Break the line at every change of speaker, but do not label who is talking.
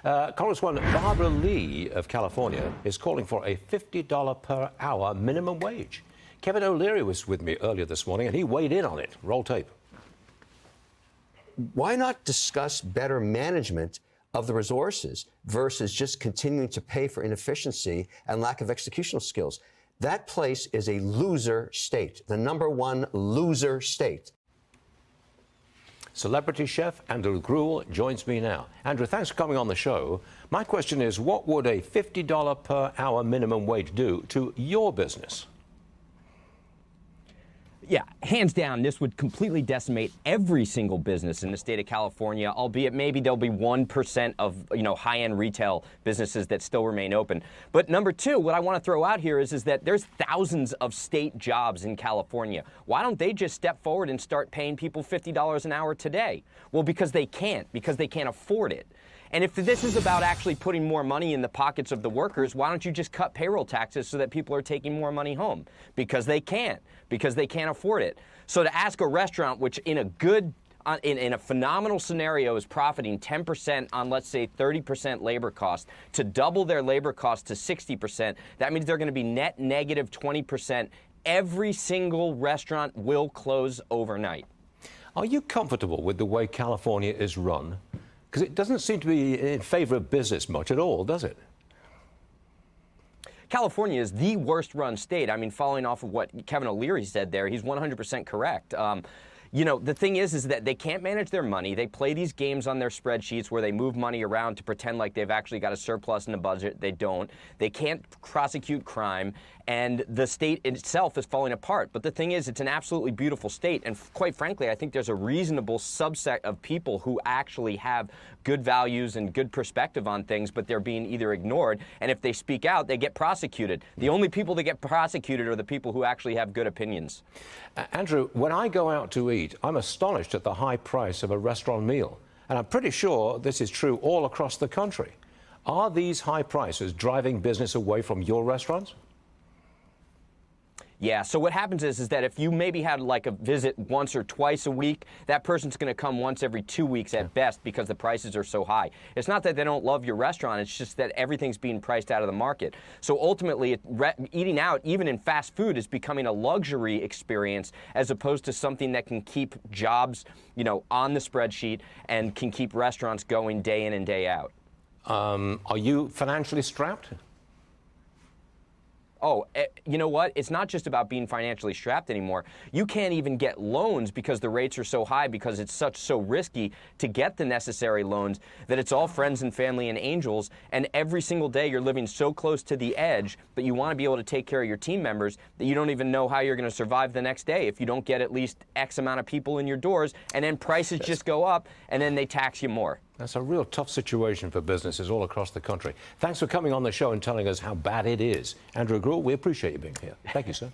Congresswoman Barbara Lee of California is calling for a $50 per hour minimum wage. Kevin O'Leary was with me earlier this morning, and he weighed in on it. Roll tape.
Why not discuss better management of the resources versus just continuing to pay for inefficiency and lack of executional skills? That place is a loser state, the #1 loser state.
Celebrity chef Andrew Gruel joins me now. Andrew, thanks for coming on the show. My question is, what would a $50 per hour minimum wage do to your business?
Yeah, hands down, this would completely decimate every single business in the state of California, albeit maybe there'll be 1% of, high-end retail businesses that still remain open. But number two, what I want to throw out here is that there's thousands of state jobs in California. Why don't they just step forward and start paying people $50 an hour today? Well, because they can't afford it. And if this is about actually putting more money in the pockets of the workers, why don't you just cut payroll taxes so that people are taking more money home? Because they can't afford it. So to ask a restaurant, which in a phenomenal scenario is profiting 10% on, let's say, 30% labor cost, to double their labor cost to 60%, that means they're going to be net negative 20%. Every single restaurant will close overnight.
Are you comfortable with the way California is run? Because it doesn't seem to be in favor of business much at all, does it?
California is the worst run state. I mean, following off of what Kevin O'Leary said there, he's 100% correct. The thing is that they can't manage their money. They play these games on their spreadsheets where they move money around to pretend like they've actually got a surplus in the budget. They don't. They can't prosecute crime, and the state itself is falling apart. But the thing is, it's an absolutely beautiful state, and quite frankly, I think there's a reasonable subset of people who actually have good values and good perspective on things, but they're being either ignored, and if they speak out, they get prosecuted. The only people that get prosecuted are the people who actually have good opinions.
Andrew, when I go out to eat, I'm astonished at the high price of a restaurant meal. And I'm pretty sure this is true all across the country. Are these high prices driving business away from your restaurants?
Yeah, so what happens is that if you maybe had like a visit once or twice a week, that person's going to come once every 2 weeks at best because the prices are so high. It's not that they don't love your restaurant, it's just that everything's being priced out of the market. So ultimately, eating out, even in fast food, is becoming a luxury experience as opposed to something that can keep jobs, on the spreadsheet and can keep restaurants going day in and day out.
Are you financially strapped?
Oh, you know what? It's not just about being financially strapped anymore. You can't even get loans because the rates are so high, because it's so risky to get the necessary loans, that it's all friends and family and angels. And every single day you're living so close to the edge, but you want to be able to take care of your team members, that you don't even know how you're going to survive the next day if you don't get at least X amount of people in your doors, and then prices just go up and then they tax you more.
That's a real tough situation for businesses all across the country. Thanks for coming on the show and telling us how bad it is. Andrew Gruel, we appreciate you being here. Thank you, sir.